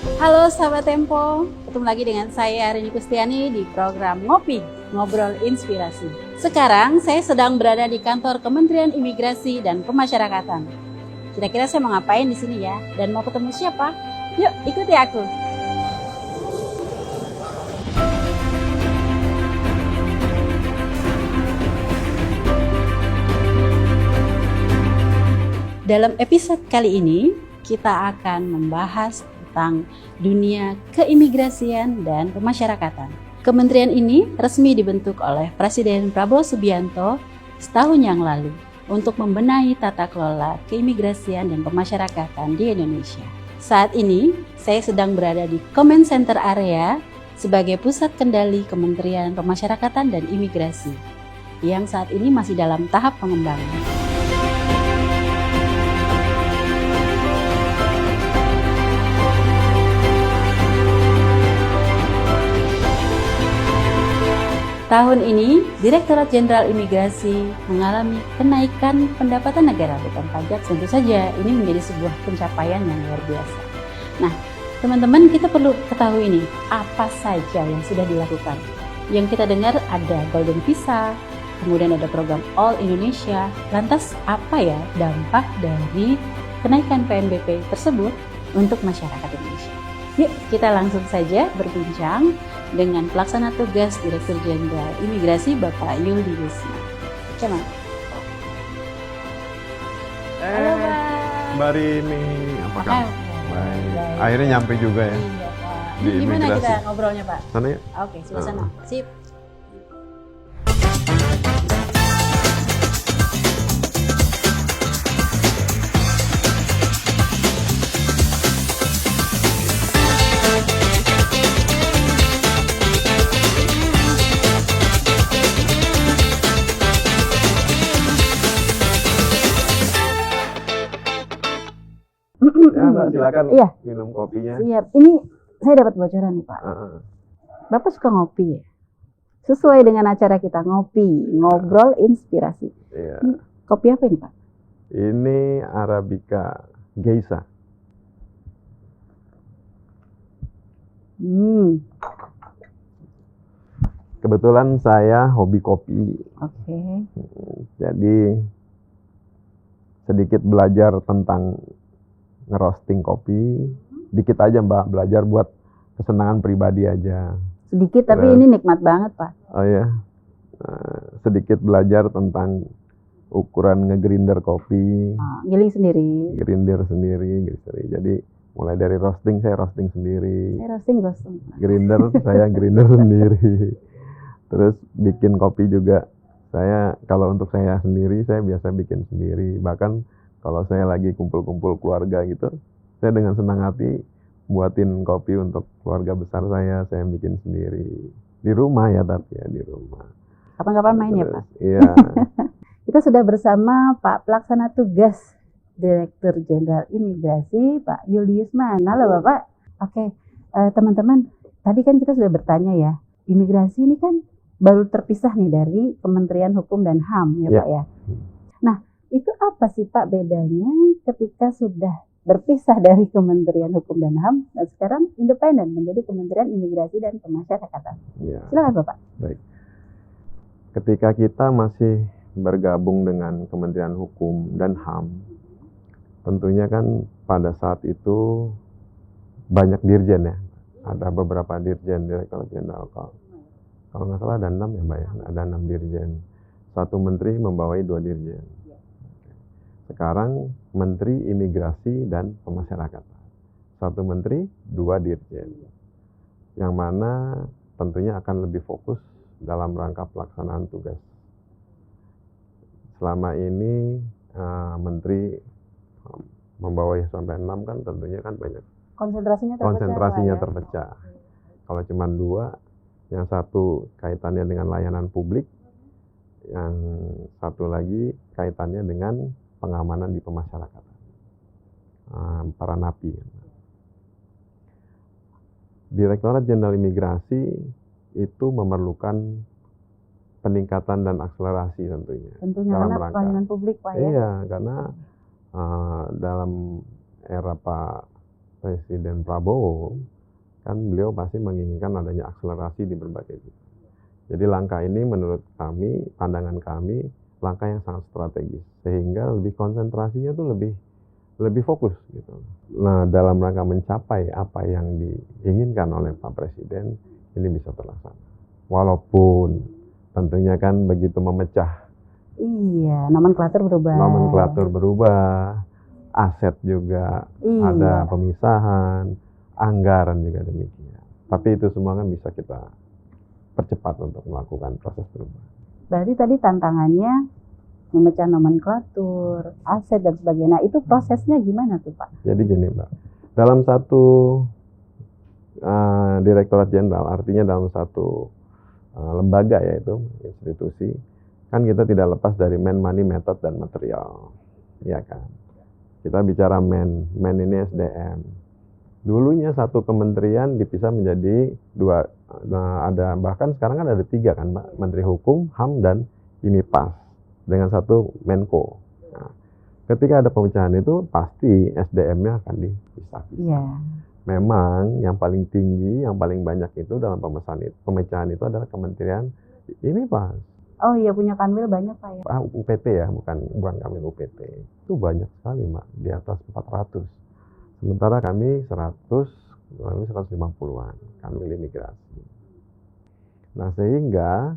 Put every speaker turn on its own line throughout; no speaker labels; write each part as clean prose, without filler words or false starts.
Halo sahabat Tempo, ketemu lagi dengan saya Rini Kustiani di program Ngopi, Ngobrol Inspirasi. Sekarang saya sedang berada di kantor Kementerian Imigrasi dan Pemasyarakatan. Kira-kira saya mau ngapain di sini ya? Dan mau ketemu siapa? Yuk ikuti aku. Dalam episode kali ini, kita akan membahas tentang dunia keimigrasian dan pemasyarakatan. Kementerian ini resmi dibentuk oleh Presiden Prabowo Subianto setahun yang lalu untuk membenahi tata kelola keimigrasian dan pemasyarakatan di Indonesia. Saat ini, saya sedang berada di Comment Center Area sebagai pusat kendali Kementerian Pemasyarakatan dan Imigrasi yang saat ini masih dalam tahap pengembangan. Tahun ini, Direktorat Jenderal Imigrasi mengalami kenaikan pendapatan negara bukan pajak. Tentu saja ini menjadi sebuah pencapaian yang luar biasa. Nah, teman-teman, kita perlu ketahui ini, apa saja yang sudah dilakukan. Yang kita dengar ada Golden Visa, kemudian ada program All Indonesia. Lantas apa ya dampak dari kenaikan PNBP tersebut untuk masyarakat Indonesia? Yuk, kita langsung saja berbincang dengan pelaksana tugas Direktur Jenderal Imigrasi Bapak Yulius. Gimana? Halo Pak.
Mbak Rini, apa kabar? Baik. Akhirnya nyampe juga ya.
Iya Pak.
Di
Gimana
imigrasi.
kita ngobrolnya Pak?
Sana ya?
Oke, sebelah sana. Sip.
Ya, Mbak, silakan
Iya.
minum kopinya.
Siap. Ini saya dapat bocoran nih Pak.
Heeh.
Bapak suka ngopi ya? Sesuai dengan acara kita ngopi, ngobrol inspirasi.
Iya.
Kopi apa ini Pak?
Ini Arabica Geisha. Kebetulan saya hobi kopi,
Oke.
jadi sedikit belajar tentang ngerosting kopi. Dikit aja Mbak, belajar buat kesenangan pribadi aja.
Sedikit tapi
Terus.
ini nikmat banget Pak.
Oh ya, sedikit belajar tentang ukuran ngegrinder kopi,
Giling sendiri.
grinder sendiri gitu. Jadi mulai dari roasting saya roasting sendiri,
Saya roasting.
grinder saya grinder sendiri. Terus bikin kopi juga saya, kalau untuk saya sendiri saya biasa bikin sendiri. Bahkan kalau saya lagi kumpul-kumpul keluarga gitu, saya dengan senang hati buatin kopi untuk keluarga besar saya bikin sendiri. Di rumah ya, tapi ya di rumah.
Kapan-kapan main ya Pak?
Iya.
Kita sudah bersama Pak Pelaksana Tugas Direktur Jenderal Imigrasi Pak Yulius Man. Halo Bapak. Oke, teman-teman, tadi kan kita sudah bertanya ya, imigrasi ini kan baru terpisah nih dari Kementerian Hukum dan HAM ya
Ya.
Pak ya. Nah, itu apa sih Pak bedanya ketika sudah berpisah dari Kementerian Hukum dan HAM dan sekarang independen menjadi Kementerian Imigrasi dan Pemasyarakatan?
Ya.
Silakan Bapak.
Baik. Ketika kita masih bergabung dengan Kementerian Hukum dan HAM, tentunya kan pada saat itu banyak dirjen ya. Ada beberapa dirjen, Direktur Jenderal. Kalau nggak salah ada 6 ya Mbak ya, ada 6 dirjen. Satu menteri membawai 2 dirjen. Sekarang Menteri Imigrasi dan Pemasyarakatan. Satu menteri, 2 dirjen. Yang mana tentunya akan lebih fokus dalam rangka pelaksanaan tugas. Selama ini menteri membawai sampai 6 kan tentunya kan banyak.
Konsentrasinya
Terpecah. Kalau cuma 2, yang satu kaitannya dengan layanan publik, yang satu lagi kaitannya dengan pengamanan di pemasyarakatan, para napi. Direktorat Jenderal Imigrasi itu memerlukan peningkatan dan akselerasi tentunya.
Tentunya
dalam
karena
rangka.
pelayanan publik Pak ya.
Iya, karena dalam era Pak Presiden Prabowo, kan beliau pasti menginginkan adanya akselerasi di berbagai bidang. Jadi langkah ini menurut kami, pandangan kami, langkah yang sangat strategis, sehingga lebih konsentrasinya tuh lebih fokus gitu. Nah, dalam rangka mencapai apa yang diinginkan oleh Pak Presiden, ini bisa terlaksana. Walaupun tentunya kan begitu memecah.
Iya, nomenklatur berubah.
Aset juga
Iya.
ada pemisahan, anggaran juga demikian. Tapi itu semua kan bisa kita percepat untuk melakukan proses perubahan.
Berarti tadi tantangannya memecah nomenklatur, aset dan sebagainya. Nah, itu prosesnya gimana tuh Pak?
Jadi gini Mbak, dalam satu direktorat jenderal, artinya dalam satu lembaga yaitu institusi, kan kita tidak lepas dari man, money, method, dan material, ya kan? Kita bicara man ini SDM. Dulunya satu kementerian dipisah menjadi dua, ada bahkan sekarang kan ada 3 kan Mbak, Menteri Hukum, HAM, dan IMIPAS dengan satu Menko. Nah, ketika ada pemecahan itu pasti SDM-nya akan dipisah-pisah.
Iya.
Memang yang paling tinggi, yang paling banyak itu dalam pemecahan itu adalah Kementerian IMIPAS.
Oh iya, punya Kanwil banyak Pak ya?
UPT ya, bukan Kanwil UPT. Itu banyak sekali Mbak, di atas 400. Sementara kami 150-an Kanwil imigrasi. Nah, sehingga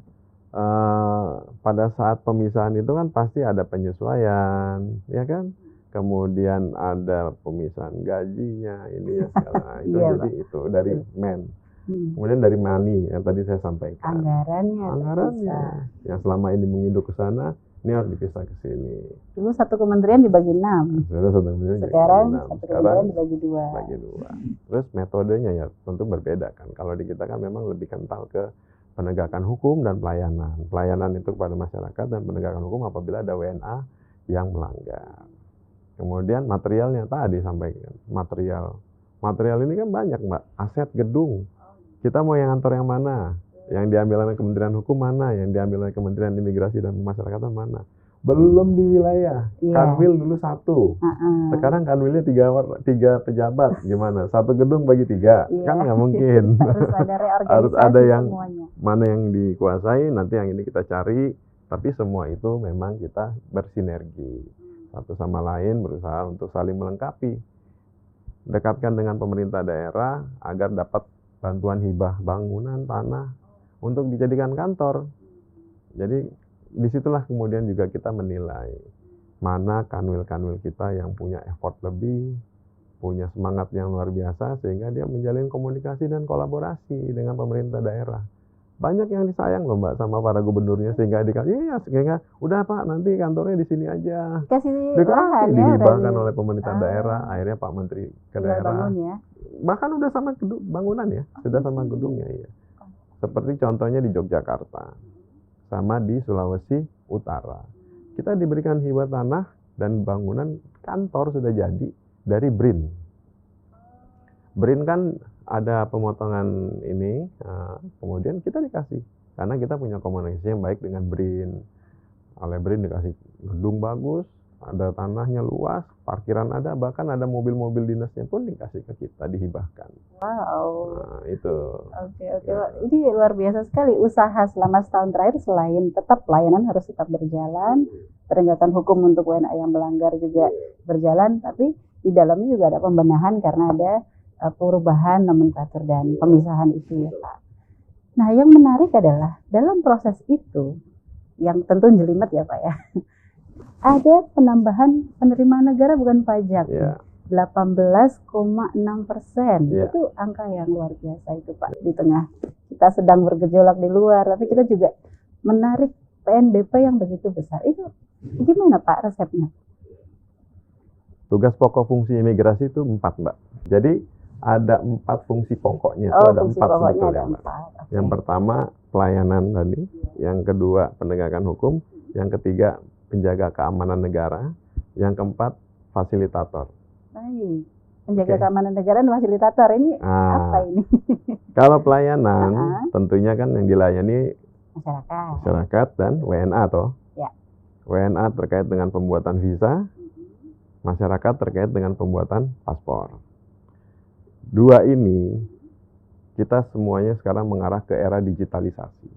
pada saat pemisahan itu kan pasti ada penyesuaian, ya kan? Kemudian ada pemisahan gajinya, ini ya segala. Itu
Iya,
jadi
Pak.
itu dari men. Kemudian dari money yang tadi saya sampaikan.
Anggarannya
yang selama ini menginduk ke sana, ini harus dipisah ke sini.
dulu satu kementerian dibagi 6. Sekarang satu kementerian dibagi 2.
Terus metodenya ya tentu berbeda kan. Kalau di kita kan memang lebih kental ke penegakan hukum dan pelayanan. Pelayanan itu kepada masyarakat dan penegakan hukum apabila ada WNA yang melanggar. Kemudian materialnya tadi sampaikan. Material ini kan banyak Mbak. Aset gedung. Kita mau yang kantor yang mana? Yang diambil oleh Kementerian Hukum mana? Yang diambil oleh Kementerian Imigrasi dan Pemasyarakatan mana? Belum di wilayah. Kanwil dulu 1. Sekarang kanwilnya 3 pejabat. Gimana? 1 gedung bagi 3. Kan nggak mungkin.
Harus ada reorganisasi.
Harus ada yang
semuanya.
Mana yang dikuasai, nanti yang ini kita cari. Tapi semua itu memang kita bersinergi. Satu sama lain berusaha untuk saling melengkapi. Dekatkan dengan pemerintah daerah agar dapat bantuan hibah bangunan, tanah untuk dijadikan kantor. Jadi disitulah kemudian juga kita menilai mana kanwil-kanwil kita yang punya effort lebih, punya semangat yang luar biasa sehingga dia menjalin komunikasi dan kolaborasi dengan pemerintah daerah. Banyak yang disayang loh Mbak sama para gubernurnya sehingga sehingga udah Pak nanti kantornya di sini aja. Dihibahkan oleh pemerintah daerah, akhirnya Pak Menteri ke daerah.
Ya.
Bahkan udah sama bangunan ya, sudah sama gedungnya ya. Seperti contohnya di Yogyakarta, sama di Sulawesi Utara. Kita diberikan hibah tanah dan bangunan kantor sudah jadi dari BRIN. BRIN kan ada pemotongan ini, kemudian kita dikasih. Karena kita punya komunikasi yang baik dengan BRIN. Oleh BRIN dikasih gedung bagus, ada tanahnya luas, parkiran ada, bahkan ada mobil-mobil dinasnya pun dikasih ke kita, dihibahkan.
Wow.
Nah, itu.
Oke. Ini luar biasa sekali usaha selama setahun terakhir. Selain tetap pelayanan harus tetap berjalan, penegakan hukum untuk WNA yang melanggar juga berjalan, tapi di dalamnya juga ada pembenahan karena ada perubahan nomenklatur dan pemisahan itu ya Pak. Nah, yang menarik adalah dalam proses itu, yang tentu jelimet ya Pak ya, ada penambahan penerimaan negara bukan pajak. 18,6%. Itu angka yang luar biasa itu Pak. Di tengah kita sedang bergejolak di luar, tapi kita juga menarik PNBP yang begitu besar. Itu gimana Pak resepnya?
Tugas pokok fungsi imigrasi itu 4 Mbak. Jadi ada 4 fungsi pokoknya. Itu ada 4 sebetulnya Mbak. Okay. Yang pertama pelayanan tadi, yang kedua penegakan hukum, yang ketiga penjaga keamanan negara, yang keempat fasilitator.
Baik. Penjaga keamanan negara dan fasilitator ini apa ini?
Kalau pelayanan tentunya kan yang dilayani masyarakat dan WNA toh. Ya. WNA terkait dengan pembuatan visa, masyarakat terkait dengan pembuatan paspor. Dua ini kita semuanya sekarang mengarah ke era digitalisasi.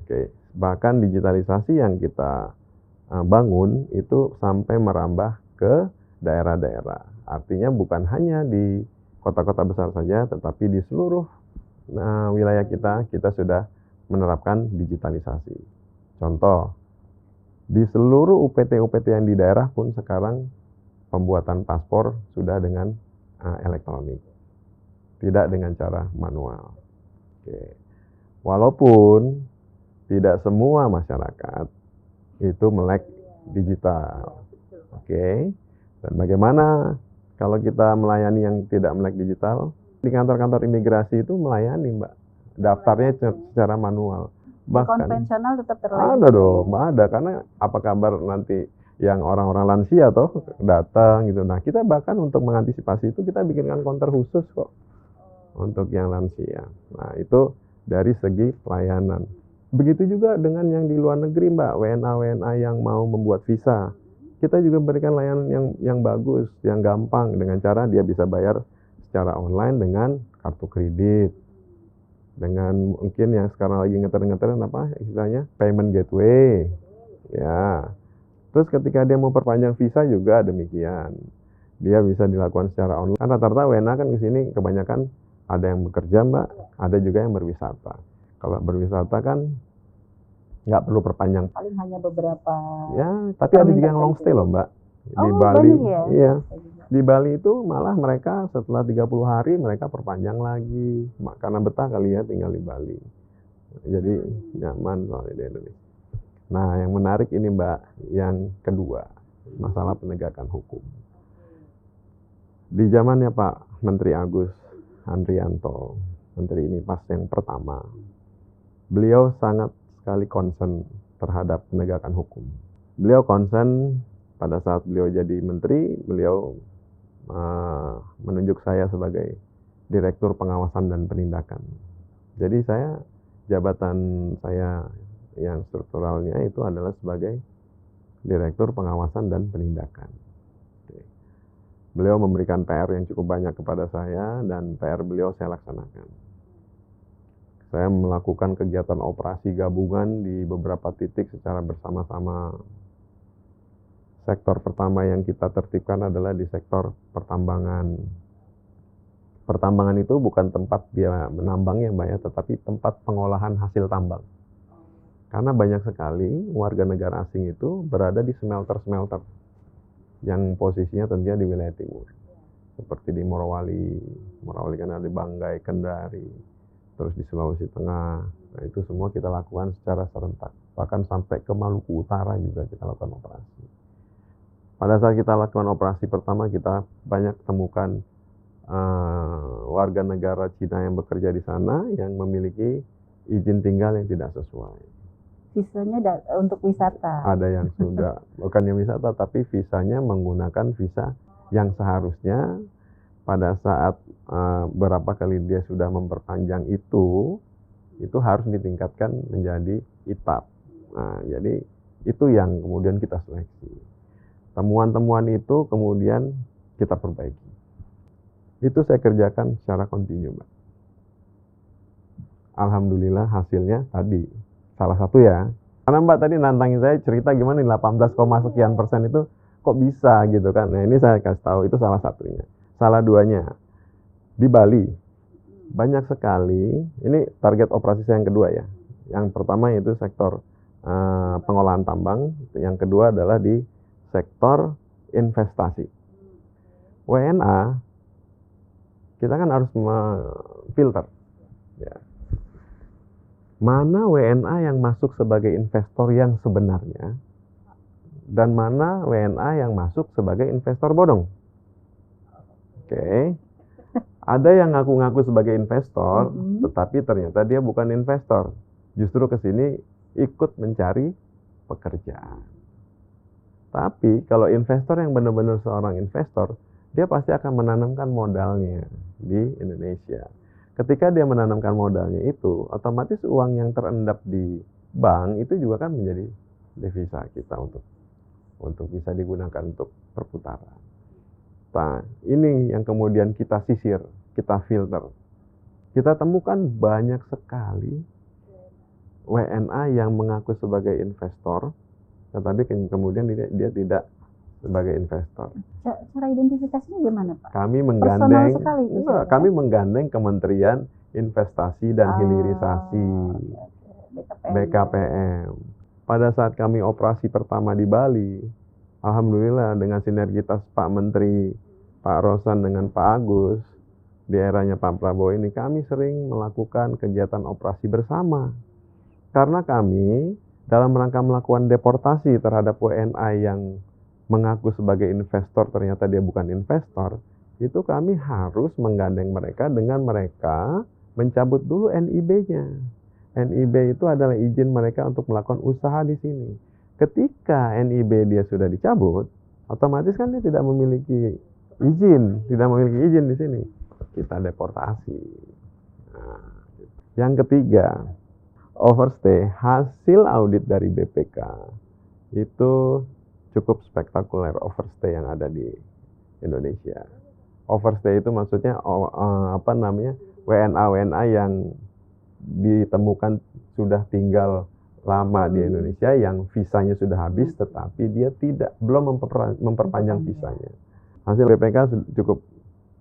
Oke, bahkan digitalisasi yang kita bangun itu sampai merambah ke daerah-daerah. Artinya bukan hanya di kota-kota besar saja, tetapi di seluruh wilayah kita sudah menerapkan digitalisasi. Contoh, di seluruh UPT-UPT yang di daerah pun sekarang pembuatan paspor sudah dengan elektronik, tidak dengan cara manual. Oke. Walaupun tidak semua masyarakat itu melek digital. Oke. Dan bagaimana kalau kita melayani yang tidak melek digital? Di kantor-kantor imigrasi itu melayani, Mbak. Daftarnya secara manual. Bahkan
konvensional tetap terlayani.
ada dong, ada. Karena apa kabar nanti yang orang-orang lansia toh datang gitu. Nah, kita bahkan untuk mengantisipasi itu kita bikinkan counter khusus kok untuk yang lansia. Nah, itu dari segi pelayanan. Begitu juga dengan yang di luar negeri, Mbak, WNA yang mau membuat visa. Kita juga berikan layanan yang bagus, yang gampang dengan cara dia bisa bayar secara online dengan kartu kredit. Dengan mungkin yang sekarang lagi ngeter-ngeterin apa istilahnya payment gateway. Ya. Terus ketika dia mau perpanjang visa juga demikian. Dia bisa dilakukan secara online. Karena rata-rata WNA kan ke sini kebanyakan ada yang bekerja, Mbak, ada juga yang berwisata. Kalau berwisata kan nggak perlu perpanjang.
Paling hanya beberapa.
Ya, tapi ada juga yang long stay loh, Mbak. Di Bali.
Ya?
Iya. Di Bali itu malah mereka setelah 30 hari mereka perpanjang lagi. Karena betah kali ya tinggal di Bali. Jadi nyaman soalnya di Indonesia. Nah, yang menarik ini, Mbak, yang kedua, masalah penegakan hukum. Di zamannya Pak Menteri Agus Handrianto, Menteri ini pas yang pertama, beliau sangat sekali concern terhadap penegakan hukum. Beliau concern pada saat beliau jadi menteri, beliau menunjuk saya sebagai Direktur Pengawasan dan Penindakan. Jadi jabatan saya yang strukturalnya itu adalah sebagai Direktur Pengawasan dan Penindakan. Beliau memberikan PR yang cukup banyak kepada saya dan PR beliau saya laksanakan. Saya melakukan kegiatan operasi gabungan di beberapa titik secara bersama-sama. Sektor pertama yang kita tertibkan adalah di sektor pertambangan. Pertambangan itu bukan tempat dia menambang ya, Mbak ya, tetapi tempat pengolahan hasil tambang. Karena banyak sekali warga negara asing itu berada di smelter-smelter yang posisinya tentunya di wilayah timur. Seperti di Morowali. Morowali kan ada di Banggai, Kendari, terus di Sulawesi Tengah. Nah, itu semua kita lakukan secara serentak. Bahkan sampai ke Maluku Utara juga kita lakukan operasi. Pada saat kita lakukan operasi pertama, kita banyak temukan warga negara Cina yang bekerja di sana yang memiliki izin tinggal yang tidak sesuai.
Visanya untuk wisata.
Ada yang sudah, bukan yang wisata, tapi visanya menggunakan visa yang seharusnya pada saat berapa kali dia sudah memperpanjang itu harus ditingkatkan menjadi ITAP. Nah, jadi itu yang kemudian kita seleksi. Temuan-temuan itu kemudian kita perbaiki. Itu saya kerjakan secara kontinu, Mbak. Alhamdulillah hasilnya tadi. Salah satu ya. Karena Mbak tadi nantangin saya cerita gimana 18, sekian persen itu kok bisa gitu kan. Nah, ini saya kasih tahu itu salah satunya. Salah duanya. Di Bali banyak sekali, ini target operasi saya yang kedua ya. Yang pertama itu sektor pengolahan tambang, yang kedua adalah di sektor investasi. WNA kita kan harus filter ya. Mana WNA yang masuk sebagai investor yang sebenarnya dan mana WNA yang masuk sebagai investor bodong. Oke. Ada yang ngaku-ngaku sebagai investor, tetapi ternyata dia bukan investor. Justru ke sini ikut mencari pekerjaan. Tapi kalau investor yang benar-benar seorang investor, dia pasti akan menanamkan modalnya di Indonesia. Ketika dia menanamkan modalnya itu, otomatis uang yang terendap di bank itu juga kan menjadi devisa kita untuk bisa digunakan untuk perputaran. data ini yang kemudian kita sisir, kita filter. Kita temukan banyak sekali WNA yang mengaku sebagai investor, tetapi kemudian dia tidak sebagai investor.
Cara identifikasinya gimana, Pak?
Kami
Personal sekali itu,
kami menggandeng Kementerian Investasi dan Hilirisasi, BKPM. Pada saat kami operasi pertama di Bali, alhamdulillah dengan sinergitas Pak Menteri, Pak Rosan dengan Pak Agus, di eranya Pak Prabowo ini kami sering melakukan kegiatan operasi bersama. Karena kami dalam rangka melakukan deportasi terhadap WNA yang mengaku sebagai investor, ternyata dia bukan investor, itu kami harus menggandeng mereka dengan mereka mencabut dulu NIB-nya. NIB itu adalah izin mereka untuk melakukan usaha di sini. Ketika NIB dia sudah dicabut, otomatis kan dia tidak memiliki izin di sini. Kita deportasi. Nah, yang ketiga, overstay, hasil audit dari BPK itu cukup spektakuler overstay yang ada di Indonesia. Overstay itu maksudnya WNA yang ditemukan sudah tinggal lama di Indonesia, yang visanya sudah habis tetapi dia belum memperpanjang visanya. Hasil BPK cukup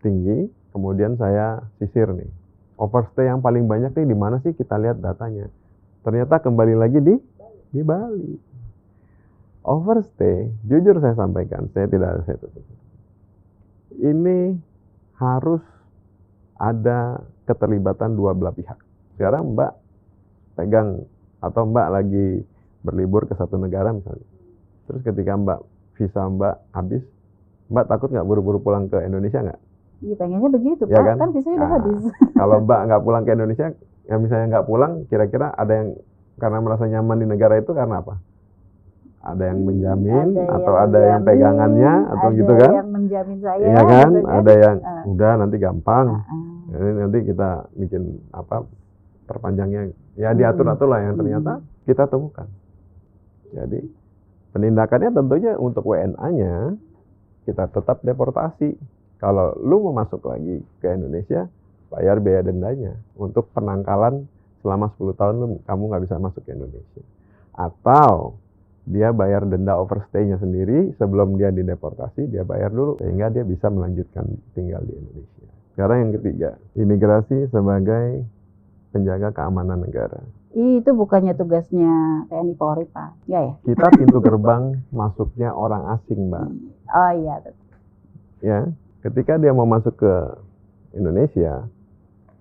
tinggi, kemudian saya sisir nih. Overstay yang paling banyak nih di mana sih, kita lihat datanya. Ternyata kembali lagi di Bali. Overstay, jujur saya sampaikan, saya tutup. Ini harus ada keterlibatan dua belah pihak. Sekarang Mbak pegang atau Mbak lagi berlibur ke satu negara misalnya. Terus ketika visa Mbak habis, Mbak takut nggak buru-buru pulang ke Indonesia nggak?
Iya, pengennya begitu,
ya
Pak.
Kan
Visanya udah habis.
Kalau Mbak nggak pulang ke Indonesia, yang misalnya nggak pulang, kira-kira ada yang karena merasa nyaman di negara itu karena apa? Ada yang menjamin, ada yang pegangannya, atau gitu kan? Ada yang menjamin saya, ya kan? Gitu kan? Ada yang udah nanti gampang, nanti kita bikin perpanjangnya, ya diatur-atur lah, yang ternyata kita temukan. Jadi penindakannya tentunya untuk WNA-nya kita tetap deportasi. Kalau lu mau masuk lagi ke Indonesia, bayar biaya dendanya. Untuk penangkalan selama 10 tahun kamu nggak bisa masuk ke Indonesia. Atau dia bayar denda overstay-nya sendiri, sebelum dia dideportasi, dia bayar dulu sehingga dia bisa melanjutkan tinggal di Indonesia. Sekarang yang ketiga, imigrasi sebagai penjaga keamanan negara.
Itu bukannya tugasnya TNI Polri, Pak? Ya, ya.
Kita pintu gerbang masuknya orang asing, Mbak.
Oh iya.
Ya, ketika dia mau masuk ke Indonesia,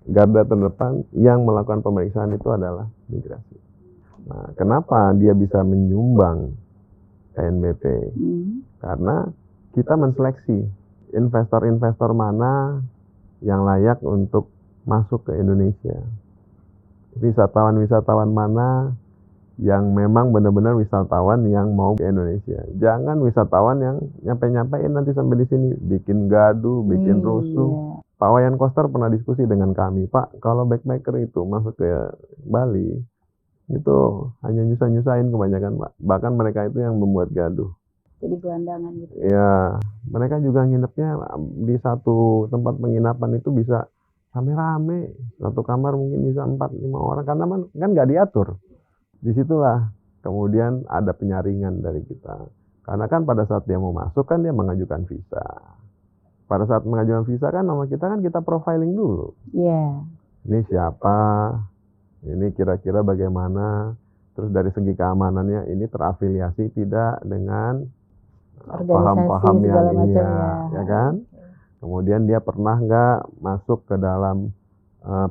garda terdepan yang melakukan pemeriksaan itu adalah migrasi. Nah, kenapa dia bisa menyumbang KNBP? Karena kita menseleksi investor-investor mana yang layak untuk masuk ke Indonesia. Wisatawan-wisatawan mana yang memang benar-benar wisatawan yang mau ke Indonesia. Jangan wisatawan yang nyampe-nyampein nanti sampai di sini bikin gaduh, bikin rusuh. Pak Wayan Koster pernah diskusi dengan kami, Pak, kalau backpacker itu masuk ke Bali, itu hanya nyusahin kebanyakan, Pak. Bahkan mereka itu yang membuat gaduh.
Jadi gelandangan gitu.
Ya, mereka juga nginepnya di satu tempat penginapan itu bisa rame-rame. Satu kamar mungkin bisa 4-5 orang, karena kan nggak diatur. Disitulah kemudian ada penyaringan dari kita. Karena kan pada saat dia mau masuk kan dia mengajukan visa. Pada saat mengajukan visa kan nama kita kan kita profiling dulu.
Iya.
Ini siapa? Ini kira-kira bagaimana? Terus dari segi keamanannya ini terafiliasi tidak dengan paham-paham yang ya kan? Kemudian dia pernah nggak masuk ke dalam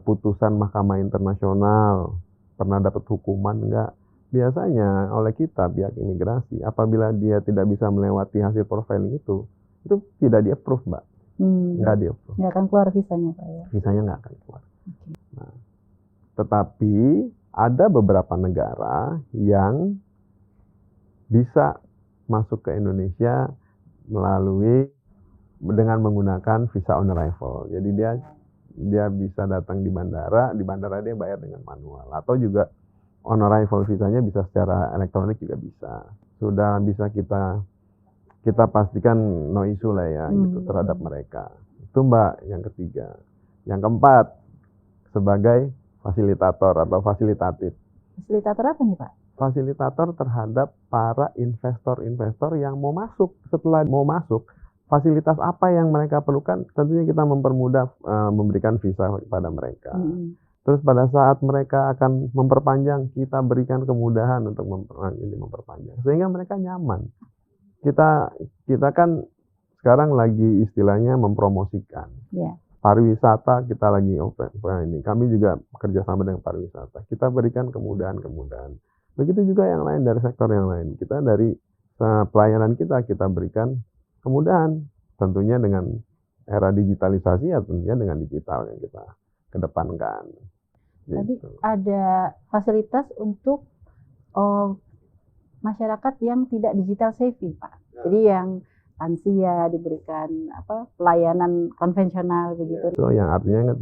putusan Mahkamah Internasional? Pernah dapat hukuman nggak? Biasanya oleh kita pihak imigrasi, apabila dia tidak bisa melewati hasil profiling itu tidak di-approve, Mbak. Nggak di-approve.
Nggak akan keluar visanya, Pak, ya?
Visanya nggak akan keluar. Nah, tetapi ada beberapa negara yang bisa masuk ke Indonesia dengan menggunakan visa on arrival. Jadi dia bisa datang di bandara dia bayar dengan manual, atau juga on arrival visanya bisa secara elektronik juga bisa. Sudah bisa kita kita pastikan no issue lah ya gitu terhadap mereka. Itu Mbak yang ketiga. Yang keempat, sebagai fasilitator atau fasilitatif.
Fasilitator apa nih Pak?
Fasilitator terhadap para investor-investor yang mau masuk. Setelah mau masuk, fasilitas apa yang mereka perlukan, tentunya kita mempermudah memberikan visa kepada mereka. Terus pada saat mereka akan memperpanjang, kita berikan kemudahan untuk memperpanjang, sehingga mereka nyaman. Kita kan sekarang lagi istilahnya mempromosikan. Pariwisata kita lagi ini. Kami juga kerjasama dengan pariwisata. Kita berikan kemudahan-kemudahan. Begitu juga yang lain dari sektor yang lain. Kita dari pelayanan kita berikan kemudahan. Tentunya dengan era digitalisasi ya tentunya dengan digital yang kita kedepankan.
Tadi ada fasilitas untuk masyarakat yang tidak digital savvy Pak. Jadi yang lansia diberikan pelayanan konvensional begitu.
Itu yang artinya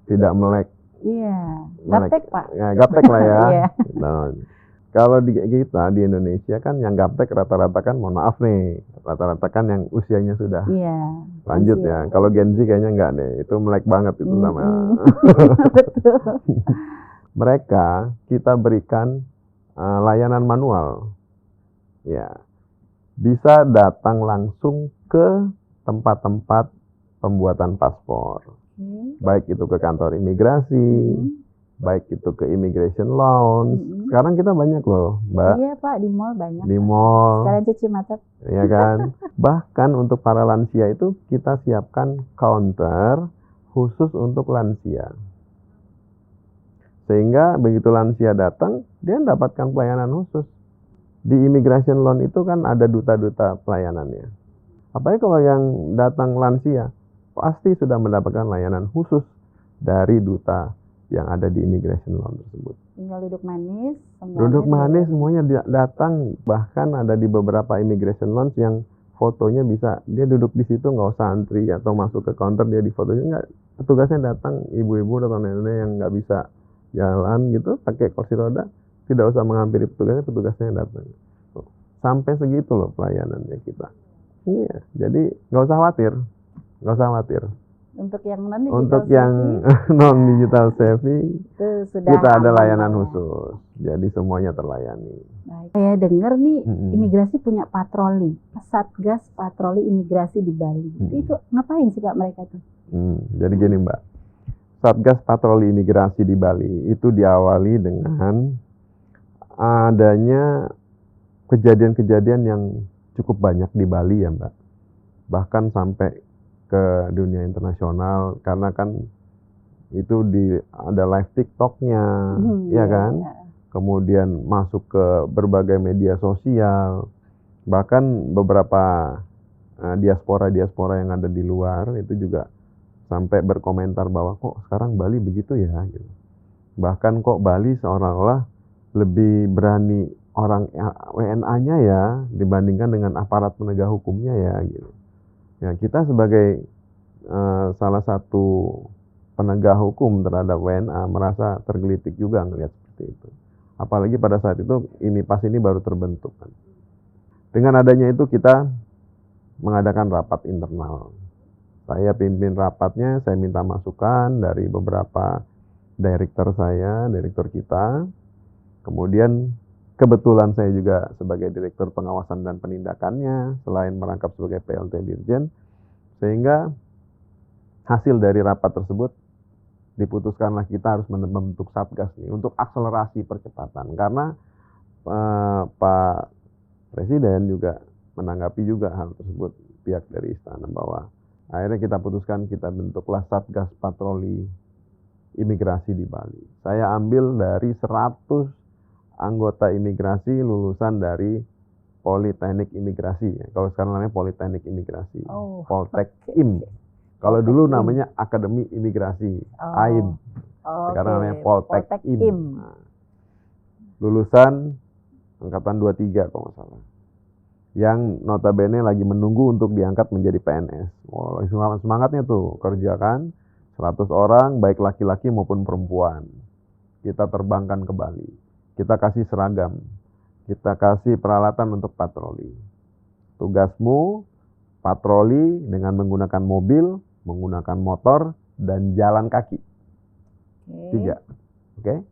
tidak melek.
Iya, gaptek Pak.
Ya, gaptek lah ya.
Iya.
Nah, kalau di kita di Indonesia kan yang gaptek rata-rata kan, mohon maaf nih, rata-rata kan yang usianya sudah lanjut ya. Kalau Gen Z kayaknya enggak deh, itu melek banget itu sama.
Betul.
Mereka kita berikan layanan manual. Ya. Bisa datang langsung ke tempat-tempat pembuatan paspor. Baik itu ke kantor imigrasi, baik itu ke immigration lounge. Sekarang kita banyak loh, Mbak.
Iya Pak, di mall banyak.
Di mall.
Sekarang cuci mata.
Iya kan. Bahkan untuk para lansia itu kita siapkan counter khusus untuk lansia. Sehingga begitu lansia datang, dia mendapatkan pelayanan khusus. Di immigration loan itu kan ada duta-duta pelayanannya. Apalagi kalau yang datang lansia, pasti sudah mendapatkan layanan khusus dari duta yang ada di immigration loan tersebut.
Tinggal duduk manis.
Duduk manis semuanya datang. Bahkan ada di beberapa immigration lounge yang fotonya bisa, dia duduk di situ nggak usah antri atau masuk ke counter dia di fotonya nggak. Petugasnya datang, ibu-ibu atau nenek yang nggak bisa jalan gitu, pakai kursi roda, tidak usah menghampiri petugasnya datang. Sampai segitu loh pelayanannya kita. Iya, jadi nggak usah khawatir. Untuk yang non digital savvy, kita ada layanan khusus. Jadi semuanya terlayani.
Baik. Saya dengar nih imigrasi punya patroli, Satgas Patroli Imigrasi di Bali. Itu ngapain sih Pak mereka tuh?
Jadi gini Mbak, Satgas Patroli Imigrasi di Bali itu diawali dengan adanya kejadian-kejadian yang cukup banyak di Bali ya Mbak. Bahkan sampai ke dunia internasional karena kan itu ada live TikToknya, ya kan? Kemudian masuk ke berbagai media sosial, bahkan beberapa diaspora yang ada di luar itu juga sampai berkomentar bahwa kok sekarang Bali begitu ya, gitu. Bahkan kok Bali seolah-olah lebih berani orang WNA-nya ya dibandingkan dengan aparat penegak hukumnya ya, gitu. Ya, kita sebagai salah satu penegak hukum terhadap WNA merasa tergelitik juga melihat seperti itu. Apalagi pada saat itu IMIPAS ini baru terbentuk kan. Dengan adanya itu kita mengadakan rapat internal. Saya pimpin rapatnya, saya minta masukan dari beberapa direktur kita. Kemudian kebetulan saya juga sebagai direktur pengawasan dan penindakannya, selain merangkap sebagai PLT Dirjen, sehingga hasil dari rapat tersebut diputuskanlah kita harus membentuk Satgas nih untuk akselerasi percepatan. Karena Pak Presiden juga menanggapi juga hal tersebut, pihak dari istana, bahwa akhirnya kita putuskan kita bentuklah Satgas Patroli Imigrasi di Bali. Saya ambil dari 100 anggota imigrasi lulusan dari Politeknik Imigrasi. Kalau sekarang namanya Politeknik Imigrasi, Poltek IM. Kalau dulu namanya Akademi Imigrasi, AIM. Sekarang namanya Poltek IM. Nah, lulusan angkatan 23 kalau nggak salah. Yang notabene lagi menunggu untuk diangkat menjadi PNS. Wah, semangatnya tuh, kerjakan 100 orang, baik laki-laki maupun perempuan. Kita terbangkan ke Bali. Kita kasih seragam, kita kasih peralatan untuk patroli. Tugasmu patroli dengan menggunakan mobil, menggunakan motor, dan jalan kaki.
Oke.
3. Oke.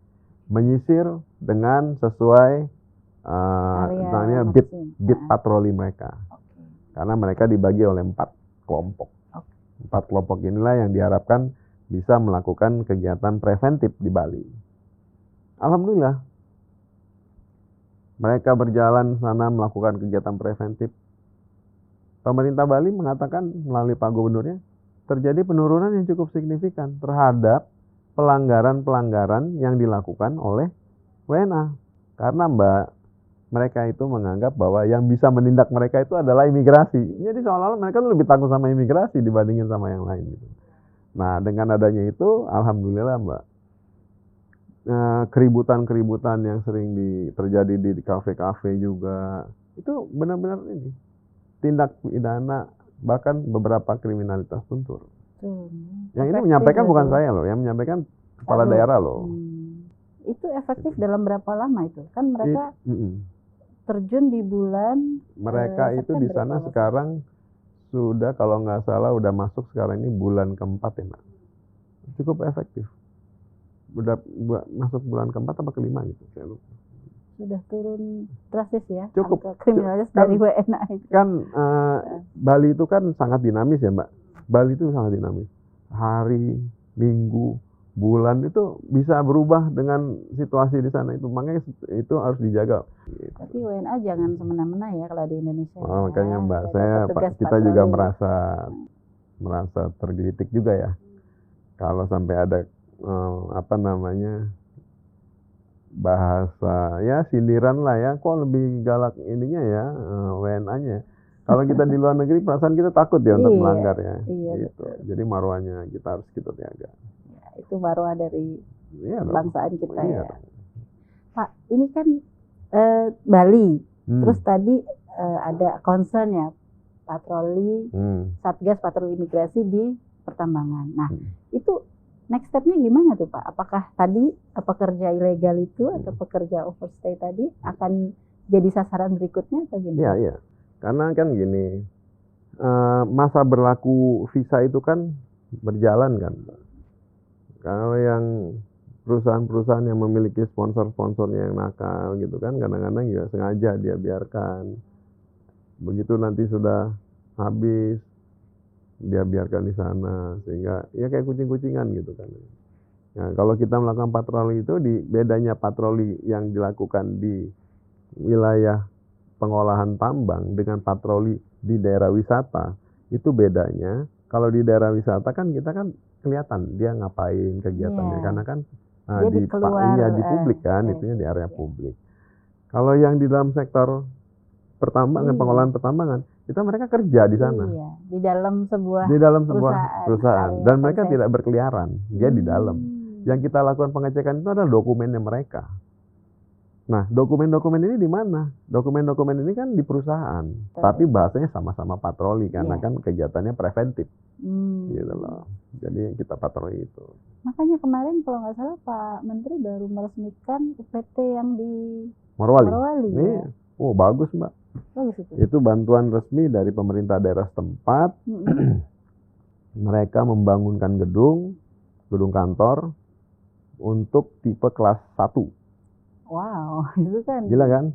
Menyisir dengan sesuai
Area
namanya
masing.
beat patroli mereka.
Oke.
Karena mereka dibagi oleh 4 kelompok.
Oke.
4 kelompok inilah yang diharapkan bisa melakukan kegiatan preventif di Bali. Alhamdulillah, mereka berjalan sana melakukan kegiatan preventif. Pemerintah Bali mengatakan melalui Pak Gubernurnya, terjadi penurunan yang cukup signifikan terhadap pelanggaran-pelanggaran yang dilakukan oleh WNA. Karena mereka itu menganggap bahwa yang bisa menindak mereka itu adalah imigrasi. Jadi seolah-olah mereka tuh lebih takut sama imigrasi dibandingin sama yang lain gitu. Nah, dengan adanya itu, alhamdulillah Mbak, keributan-keributan yang sering terjadi di kafe-kafe juga, itu benar-benar ini tindak pidana, bahkan beberapa kriminalitas pun turun. Yang ini menyampaikan bukan saya loh, yang menyampaikan kepala daerah loh.
Itu efektif dalam berapa lama itu? Kan mereka terjun di bulan
mereka itu di sana sekarang sudah, kalau nggak salah udah masuk sekarang ini bulan keempat ya Mbak. Cukup efektif. Udah masuk bulan keempat apa kelima gitu, saya lupa. Sudah turun drastis ya,
cukup
angka
kriminalitas dari WNA itu.
Kan Bali itu kan sangat dinamis ya Mbak. Bali itu sangat dinamis. Hari, minggu, bulan itu bisa berubah dengan situasi di sana itu. Makanya itu harus dijaga.
Tapi WNA jangan semena-mena ya kalau di Indonesia.
Makanya Mbak, kita juga merasa tergelitik juga ya. Kalau sampai ada bahasa ya sindiran lah ya, kok lebih galak ininya ya WNA-nya. Kalau kita di luar negeri perasaan kita takut ya untuk melanggar ya.
Iya,
gitu. Jadi marwahnya kita harus kita jaga.
Ya, itu marwah dari kebangsaan kita ya. Pak, ini kan Bali. Terus tadi ada concern ya, patroli Satgas Patroli Imigrasi di pertambangan. Nah, itu next step-nya gimana tuh Pak? Apakah tadi pekerja ilegal itu atau pekerja overstay tadi akan jadi sasaran berikutnya atau gimana?
Iya. Karena kan gini, masa berlaku visa itu kan berjalan kan. Kalau yang perusahaan-perusahaan yang memiliki sponsor-sponsornya yang nakal gitu kan, kadang-kadang juga sengaja dia biarkan. Begitu nanti sudah habis, dia biarkan di sana, sehingga ya kayak kucing-kucingan gitu kan. Nah, kalau kita melakukan patroli itu, bedanya patroli yang dilakukan di wilayah pengolahan tambang dengan patroli di daerah wisata, itu bedanya. Kalau di daerah wisata kan kita kan kelihatan dia ngapain kegiatannya, karena kan di publik kan, itunya di area publik. Kalau yang di dalam sektor pertambangan, pengolahan pertambangan, itu mereka kerja di sana.
Iya, di dalam sebuah
perusahaan. Dan mereka tidak berkeliaran, dia di dalam. Yang kita lakukan pengecekan itu adalah dokumennya mereka. Nah, dokumen-dokumen ini di mana? Dokumen-dokumen ini kan di perusahaan, tapi bahasanya sama-sama patroli karena kan kegiatannya preventif, gitu loh. Jadi kita patroli itu.
Makanya kemarin kalau nggak salah Pak Menteri baru meresmikan UPT yang di
Morowali.
Ya?
Oh bagus Mbak.
Bagus itu.
Itu bantuan resmi dari pemerintah daerah setempat. Mereka membangunkan gedung kantor untuk tipe kelas 1.
Wow, itu kan
gila kan?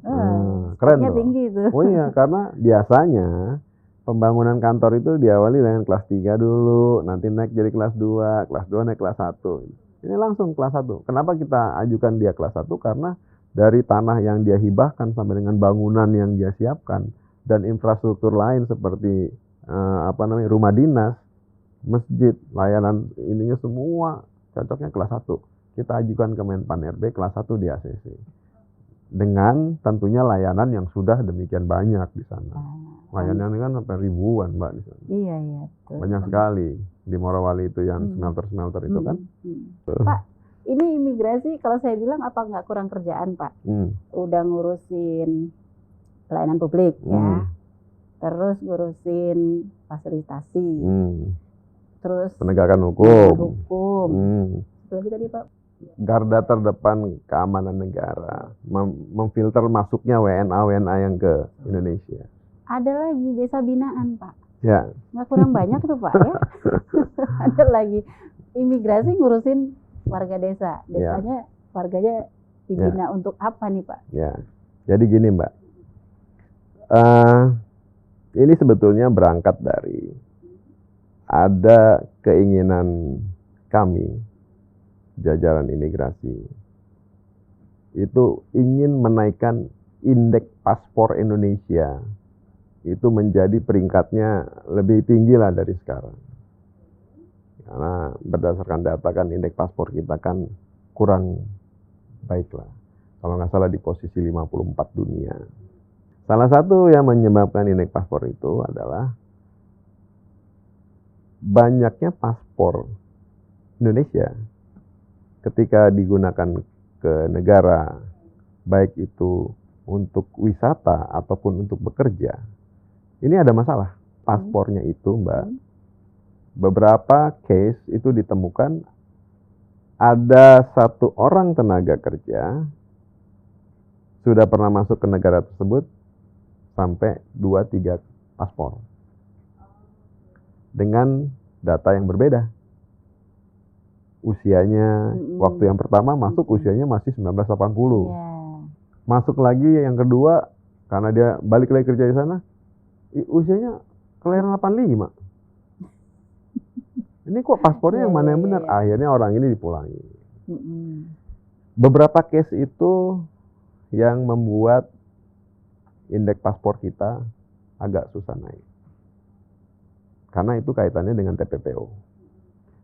Keren loh.
Tinggi itu.
Oh iya, karena biasanya pembangunan kantor itu diawali dengan kelas 3 dulu, nanti naik jadi kelas 2, kelas 2 naik kelas 1. Ini langsung kelas 1. Kenapa kita ajukan dia kelas 1? Karena dari tanah yang dia hibahkan sampai dengan bangunan yang dia siapkan dan infrastruktur lain seperti rumah dinas, masjid, layanan ininya semua cocoknya kelas 1. Kita ajukan ke Menpan RB kelas 1 di ACC. Dengan tentunya layanan yang sudah demikian banyak di sana. Layanan ini kan sampai ribuan Mbak di sana.
Iya.
Banyak sekali di Morowali itu yang smelter-smelter itu kan.
Pak, ini imigrasi kalau saya bilang apa nggak kurang kerjaan Pak? Udah ngurusin pelayanan publik ya. Terus ngurusin fasilitasi. Terus
penegakan hukum.
Satu lagi tadi Pak,
garda terdepan keamanan negara, memfilter masuknya WNA yang ke Indonesia.
ada lagi desa binaan, Pak.
Ya,
Nggak kurang banyak tuh, Pak, ya. Ada lagi imigrasi ngurusin warga desa. Desanya, warganya dibina untuk apa nih, Pak?
ya. Jadi gini, Mbak. Ini sebetulnya berangkat dari ada keinginan kami, jajaran imigrasi, itu ingin menaikkan indeks paspor Indonesia itu menjadi peringkatnya lebih tinggi lah dari sekarang. Karena berdasarkan data kan indeks paspor kita kan kurang baik lah. Kalau nggak salah di posisi 54 dunia. Salah satu yang menyebabkan indeks paspor itu adalah banyaknya paspor Indonesia ketika digunakan ke negara, baik itu untuk wisata ataupun untuk bekerja, ini ada masalah. Paspornya itu, Mbak, beberapa case itu ditemukan ada satu orang tenaga kerja sudah pernah masuk ke negara tersebut sampai 2-3 paspor dengan data yang berbeda. Usianya, waktu yang pertama masuk usianya masih 1980. Masuk lagi yang kedua, karena dia balik lagi kerja di sana, usianya kelahiran 85. Ini kok paspornya yang mana yang benar? Akhirnya orang ini dipulangi. Beberapa case itu yang membuat indeks paspor kita agak susah naik. Karena itu kaitannya dengan TPPO.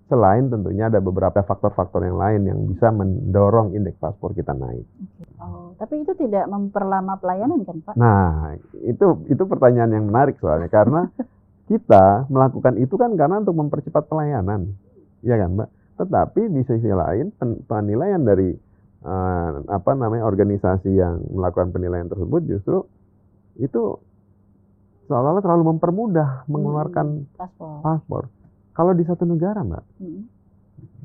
Selain tentunya ada beberapa faktor-faktor yang lain yang bisa mendorong indeks paspor kita naik.
Oh, tapi itu tidak memperlama pelayanan kan, Pak?
Nah, itu pertanyaan yang menarik soalnya karena kita melakukan itu kan karena untuk mempercepat pelayanan, ya kan, Mbak? Tetapi di sisi lain penilaian dari organisasi yang melakukan penilaian tersebut justru itu seolah-olah terlalu mempermudah mengeluarkan paspor. Kalau di satu negara, Mbak,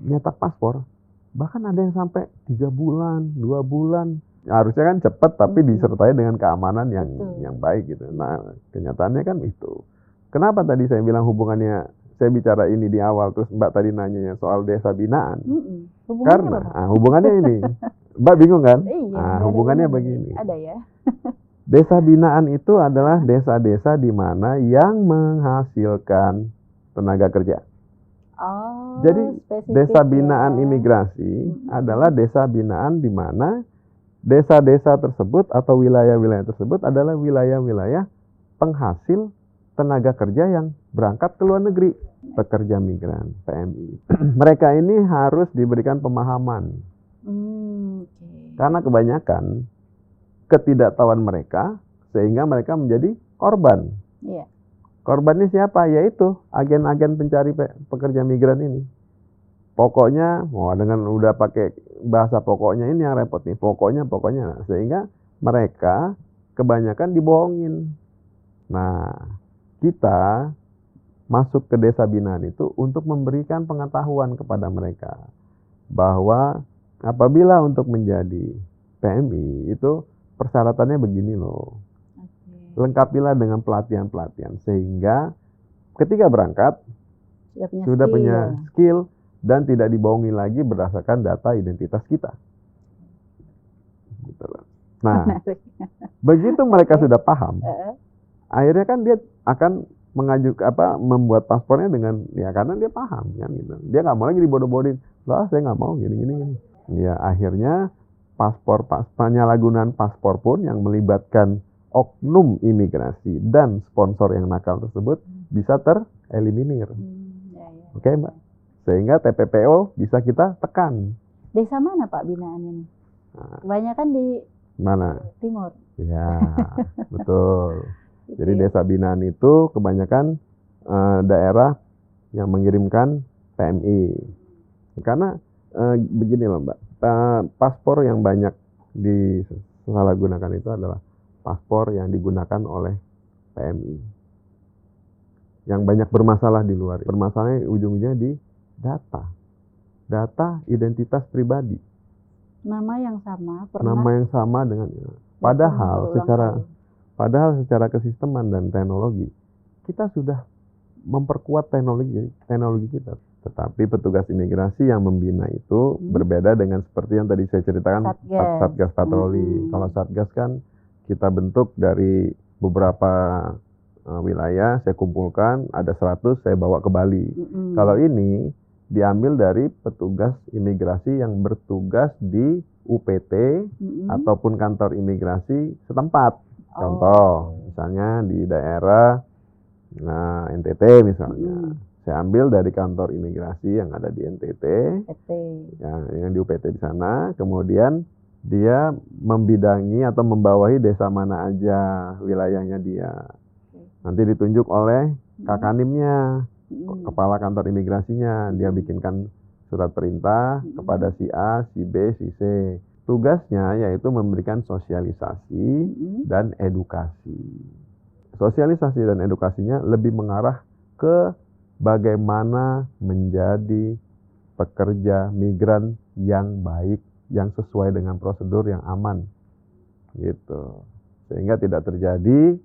nyetak paspor, bahkan ada yang sampai 3 bulan, 2 bulan. Harusnya kan cepat, tapi disertai dengan keamanan yang baik gitu. Nah, kenyataannya kan itu. Kenapa tadi saya bilang hubungannya, saya bicara ini di awal, terus Mbak tadi nanya soal desa binaan. Karena hubungannya ini, Mbak bingung kan? Hubungannya begini.
Ada ya.
Desa binaan itu adalah desa-desa di mana yang menghasilkan tenaga kerja.
Oh,
jadi desa binaan imigrasi adalah desa binaan di mana desa-desa tersebut atau wilayah-wilayah tersebut adalah wilayah-wilayah penghasil tenaga kerja yang berangkat ke luar negeri, pekerja migran, PMI. Mereka ini harus diberikan pemahaman. Karena kebanyakan ketidaktahuan mereka sehingga mereka menjadi korban. Korbannya siapa? Yaitu agen-agen pencari pekerja migran ini. Pokoknya, dengan udah pakai bahasa pokoknya ini yang repot nih. Pokoknya. Nah, sehingga mereka kebanyakan dibohongin. Nah, kita masuk ke desa binaan itu untuk memberikan pengetahuan kepada mereka. Bahwa apabila untuk menjadi PMI itu persyaratannya begini loh. Lengkapilah dengan pelatihan-pelatihan sehingga ketika berangkat sudah punya skill dan tidak dibohongi lagi berdasarkan data identitas kita. Nah, begitu mereka sudah paham, akhirnya kan dia akan membuat paspornya dengan karena dia paham kan gitu. Dia nggak mau lagi dibodoh-bodohin. Lah, saya nggak mau gini. Ya akhirnya penyalahgunaan paspor pun yang melibatkan oknum imigrasi dan sponsor yang nakal tersebut bisa tereliminir. Oke, Mbak. Sehingga TPPO bisa kita tekan.
Desa mana, Pak, binaannya nih? Kebanyakan di
mana?
Timur.
Ya, betul. Jadi desa binaan itu kebanyakan daerah yang mengirimkan PMI. Karena begini loh, Mbak. Paspor yang banyak disalahgunakan itu adalah paspor yang digunakan oleh PMI. Yang banyak bermasalah di luar. Bermasalahnya ujung-ujungnya di data. Data identitas pribadi.
Nama yang sama.
Nama yang sama dengan. Padahal Padahal secara kesisteman dan teknologi, kita sudah memperkuat teknologi kita. Tetapi petugas imigrasi yang membina itu berbeda dengan seperti yang tadi saya ceritakan, Satgas patroli. Kalau Satgas kan kita bentuk dari beberapa wilayah, saya kumpulkan, ada 100, saya bawa ke Bali. Kalau ini diambil dari petugas imigrasi yang bertugas di UPT ataupun kantor imigrasi setempat. Contoh, misalnya di daerah NTT misalnya. Saya ambil dari kantor imigrasi yang ada di NTT, yang di UPT di sana, kemudian dia membidangi atau membawahi desa mana aja wilayahnya dia. Nanti ditunjuk oleh Kakanimnya, kepala kantor imigrasinya. Dia bikinkan surat perintah kepada si A, si B, si C. Tugasnya yaitu memberikan sosialisasi dan edukasi. Sosialisasi dan edukasinya lebih mengarah ke bagaimana menjadi pekerja migran yang baik, yang sesuai dengan prosedur yang aman, gitu. Sehingga tidak terjadi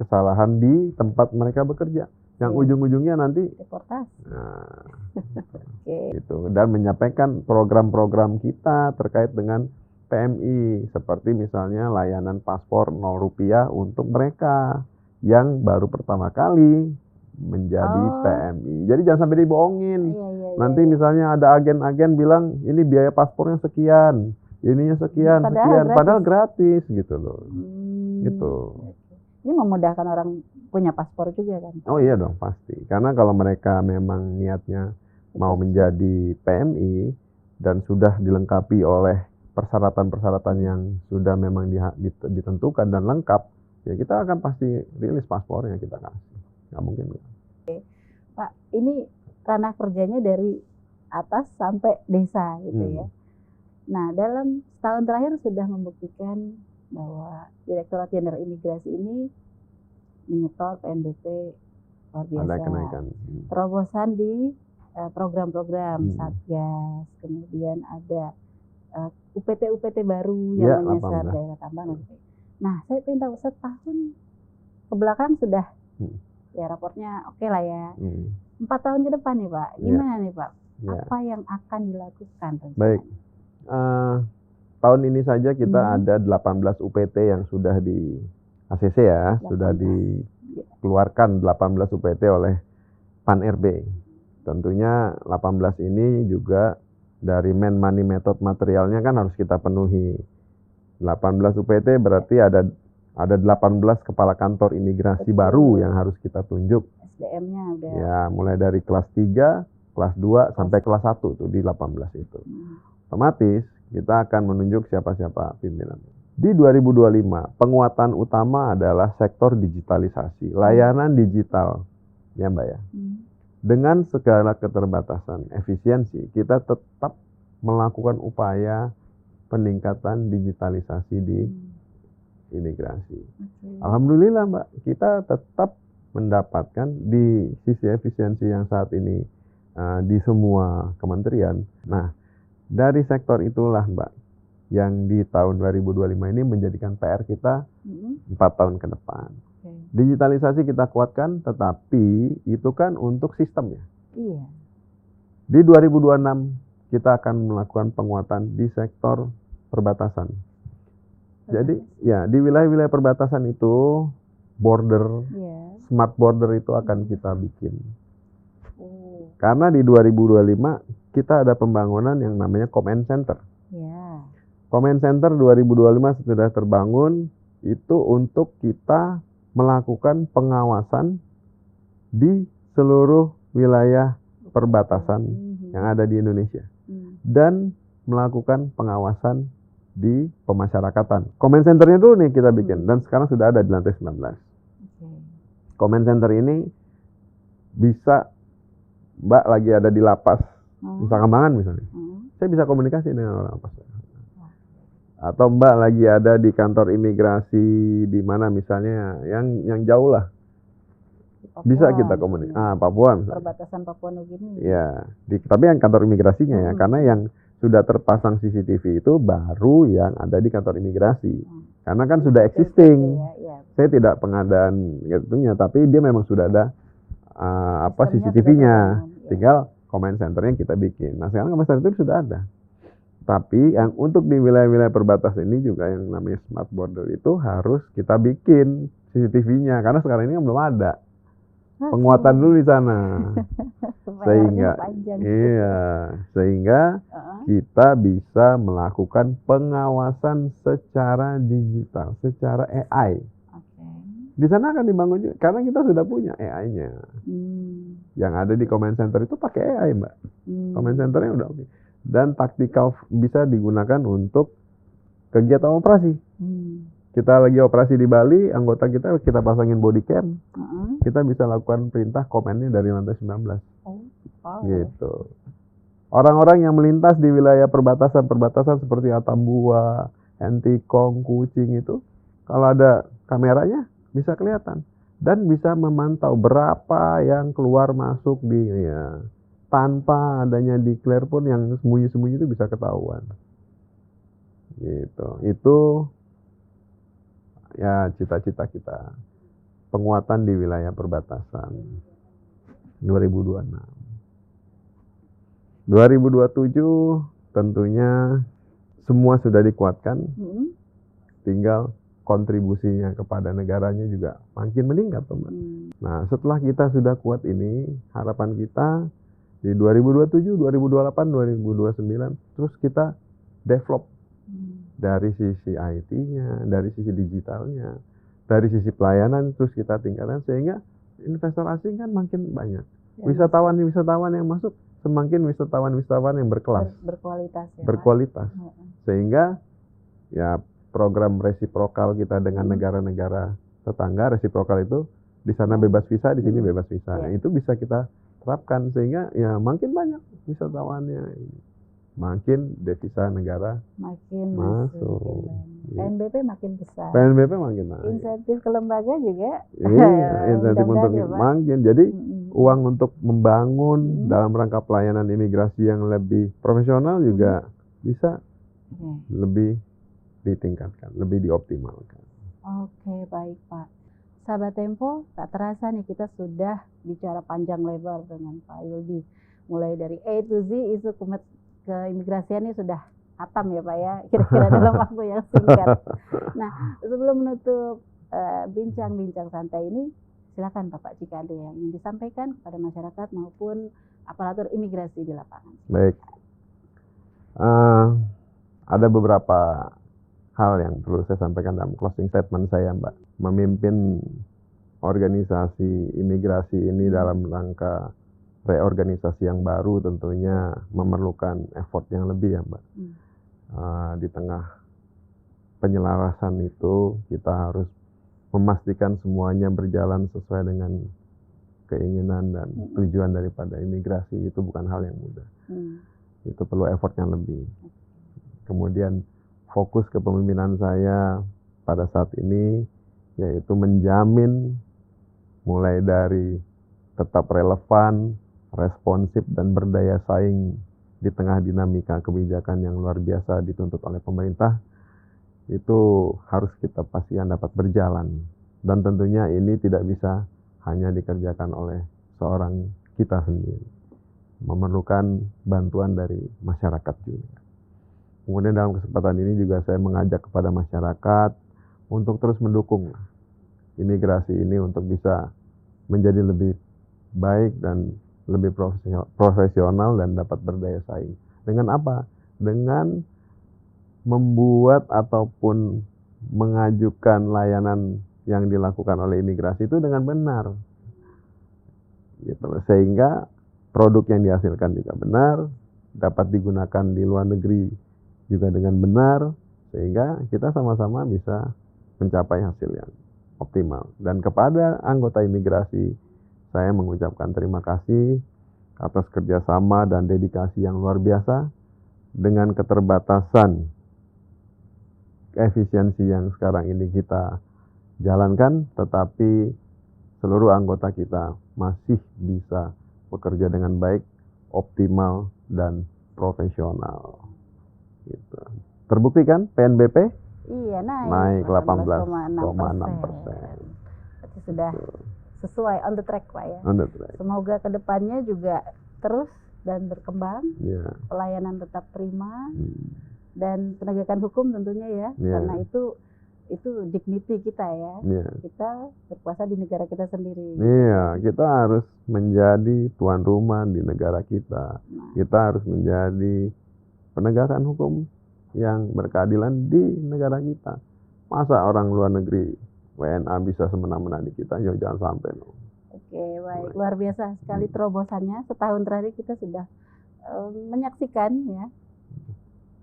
kesalahan di tempat mereka bekerja, yang ujung-ujungnya nanti deportasi. Gitu. Dan menyampaikan program-program kita terkait dengan PMI, seperti misalnya layanan paspor 0 rupiah untuk mereka yang baru pertama kali menjadi PMI. Jadi jangan sampai dibohongin. Nanti misalnya ada agen-agen bilang ini biaya paspornya sekian, ininya sekian, padahal gratis gitu loh. Gitu.
Ini memudahkan orang punya paspor juga kan?
Oh iya dong, pasti. Karena kalau mereka memang niatnya mau menjadi PMI dan sudah dilengkapi oleh persyaratan-persyaratan yang sudah memang ditentukan dan lengkap, ya kita akan pasti rilis paspornya, kita kasih. Nggak mungkin.
Pak, ini ranah kerjanya dari atas sampai desa gitu ya. Nah, dalam setahun terakhir sudah membuktikan bahwa Direktorat Jenderal Imigrasi ini menyetor PNBP luar biasa.
Ada kenaikan.
Terobosan di program-program Satgas, kemudian ada UPT baru yang menyasar daerah tambang. Nah, saya ingin tahu setahun ke belakang sudah ya raportnya oke lah ya. 4 tahun ke depan nih Pak, gimana nih Pak? Apa yang akan dilakukan?
Baik, tahun ini saja kita ada 18 UPT yang sudah di ACC ya, 18. Sudah dikeluarkan 18 UPT oleh PAN-RB. Tentunya 18 ini juga dari money method materialnya kan harus kita penuhi. 18 UPT berarti ada 18 kepala kantor imigrasi baru yang harus kita tunjuk.
SDM-nya udah.
Ya, mulai dari kelas 3, kelas 2 sampai kelas 1 tuh di 18 itu. Otomatis kita akan menunjuk siapa-siapa pimpinan. Di 2025, penguatan utama adalah sektor digitalisasi, layanan digital. Ya, Mbak ya. Dengan segala keterbatasan efisiensi, kita tetap melakukan upaya peningkatan digitalisasi di imigrasi. Alhamdulillah Mbak, kita tetap mendapatkan di sisi efisiensi yang saat ini di semua kementerian. Nah, dari sektor itulah Mbak, yang di tahun 2025 ini menjadikan PR kita 4 tahun ke depan. Digitalisasi kita kuatkan, tetapi itu kan untuk sistemnya.
Iya.
Di 2026 kita akan melakukan penguatan di sektor perbatasan. Jadi ya di wilayah-wilayah perbatasan itu border, smart border itu akan kita bikin. Karena di 2025 kita ada pembangunan yang namanya Command Center. Command Center 2025 sudah terbangun, itu untuk kita melakukan pengawasan di seluruh wilayah perbatasan yang ada di Indonesia dan melakukan pengawasan di pemasyarakatan. Command Center-nya dulu nih kita bikin dan sekarang sudah ada di lantai 19. Command Center ini bisa Mbak lagi ada di lapas Nusa Kambangan misalnya, saya bisa komunikasi dengan orang lapas. Atau Mbak lagi ada di kantor imigrasi di mana misalnya yang jauh lah, Papua, bisa kita komunikasi. Papua misalnya.
Perbatasan Papua Nugini.
Ya, tapi yang kantor imigrasinya ya, karena yang sudah terpasang CCTV itu baru yang ada di kantor imigrasi. Karena kan sudah existing. Saya tidak pengadaan gitunya, tapi dia memang sudah ada CCTV-nya. Tinggal command center-nya kita bikin. Nah, sekarang command center itu sudah ada. Tapi yang untuk di wilayah-wilayah perbatasan ini juga yang namanya smart border itu harus kita bikin CCTV-nya karena sekarang ini belum ada. Penguatan dulu di sana. Sehingga kita bisa melakukan pengawasan secara digital, secara AI. Di sana akan dibangun juga karena kita sudah punya AI-nya. Yang ada di command center itu pakai AI, Mbak. Command center-nya udah oke. Dan taktikal bisa digunakan untuk kegiatan operasi. Kita lagi operasi di Bali, anggota kita pasangin body cam. Kita bisa lakukan perintah komennya dari lantai 19. Gitu. Orang-orang yang melintas di wilayah perbatasan seperti Atambua, Entikong, Kucing itu, kalau ada kameranya bisa kelihatan dan bisa memantau berapa yang keluar masuk tanpa adanya declare pun yang sembunyi-sembunyi itu bisa ketahuan. Gitu. Itu ya cita-cita kita. Penguatan di wilayah perbatasan 2026. 2027 tentunya semua sudah dikuatkan. Tinggal kontribusinya kepada negaranya juga makin meningkat, teman. Nah, setelah kita sudah kuat ini, harapan kita di 2027, 2028, 2029 terus kita develop dari sisi IT-nya, dari sisi digitalnya, dari sisi pelayanan terus kita tingkatkan sehingga investor asing kan makin banyak. Wisatawan yang masuk semakin wisatawan yang berkualitas. Sehingga ya program resiprokal kita dengan negara-negara tetangga, resiprokal itu di sana bebas visa, di sini bebas visa. Itu bisa kita terapkan sehingga ya makin banyak wisatawannya. Makin devisa negara makin masuk.
PNBP makin besar.
PNBP makin naik.
Insentif ke lembaga juga.
Insentif untuk makin. Jadi uang untuk membangun dalam rangka pelayanan imigrasi yang lebih profesional juga bisa lebih ditingkatkan, lebih dioptimalkan.
Oke, baik Pak. Sahabat Tempo, tak terasa nih kita sudah bicara panjang lebar dengan Pak Yuldi. Mulai dari A to Z, isu keimigrasian ini sudah hatam ya Pak ya, kira-kira dalam waktu yang singkat. Nah, sebelum menutup bincang-bincang santai ini, silakan Bapak jika ada yang ingin disampaikan kepada masyarakat maupun aparatur imigrasi di lapangan.
Baik, ada beberapa hal yang perlu saya sampaikan dalam closing statement saya, Mbak. Memimpin organisasi imigrasi ini dalam rangka reorganisasi yang baru tentunya memerlukan effort yang lebih ya, Mbak. Di tengah penyelarasan itu kita harus memastikan semuanya berjalan sesuai dengan keinginan dan tujuan daripada imigrasi. Itu bukan hal yang mudah. Itu perlu effort yang lebih. Kemudian fokus kepemimpinan saya pada saat ini yaitu menjamin mulai dari tetap relevan, responsif dan berdaya saing di tengah dinamika kebijakan yang luar biasa dituntut oleh pemerintah, itu harus kita pastikan dapat berjalan. Dan tentunya ini tidak bisa hanya dikerjakan oleh seorang kita sendiri. Memerlukan bantuan dari masyarakat juga. Kemudian dalam kesempatan ini juga saya mengajak kepada masyarakat untuk terus mendukung imigrasi ini untuk bisa menjadi lebih baik dan lebih profesional dan dapat berdaya saing. Dengan apa? Dengan membuat ataupun mengajukan layanan yang dilakukan oleh imigrasi itu dengan benar. Gitu. Sehingga produk yang dihasilkan juga benar, dapat digunakan di luar negeri juga dengan benar, sehingga kita sama-sama bisa mencapai hasil yang optimal. Dan kepada anggota imigrasi, saya mengucapkan terima kasih atas kerjasama dan dedikasi yang luar biasa dengan keterbatasan efisiensi yang sekarang ini kita jalankan, tetapi seluruh anggota kita masih bisa bekerja dengan baik, optimal, dan profesional. Gitu. Terbukti kan PNBP
Iya,
naik
18,6%.
18,6%.
Berarti sudah sesuai on the track Pak ya.
On the track.
Semoga kedepannya juga terus dan berkembang,
Ya.
pelayanan tetap prima,
Hmm.
dan penegakan hukum tentunya ya,
Ya.
karena itu dignity kita ya.
Ya.
Kita berkuasa di negara kita sendiri.
Iya, kita harus menjadi tuan rumah di negara kita.
Nah,
Kita harus menjadi penegakan hukum yang berkeadilan di negara kita. Masa orang luar negeri WNA bisa semena-mena di kita? Ya jangan sampai. No.
Oke, baik. Luar biasa sekali terobosannya. Setahun terakhir kita sudah menyaksikan ya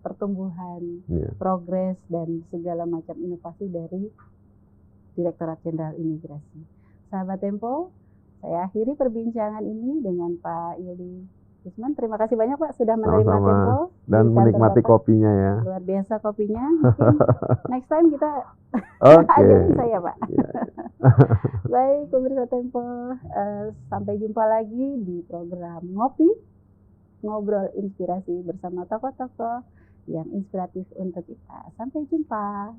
pertumbuhan,
Iya.
progres, dan segala macam inovasi dari Direktorat Jenderal Imigrasi. Sahabat Tempo, saya akhiri perbincangan ini dengan Pak Yuli Gusman. Terima kasih banyak Pak sudah menerima
Sama-sama.
Tempo.
Dan
di kantor
menikmati
Bapak.
kopinya ya.
Luar biasa kopinya. Mungkin next time kita
Oke.
ajarin saya Pak.
Iya.
Baik, pemirsa Tempo, sampai jumpa lagi di program Ngopi, Ngobrol Inspirasi bersama tokoh-tokoh yang inspiratif untuk kita. Sampai jumpa.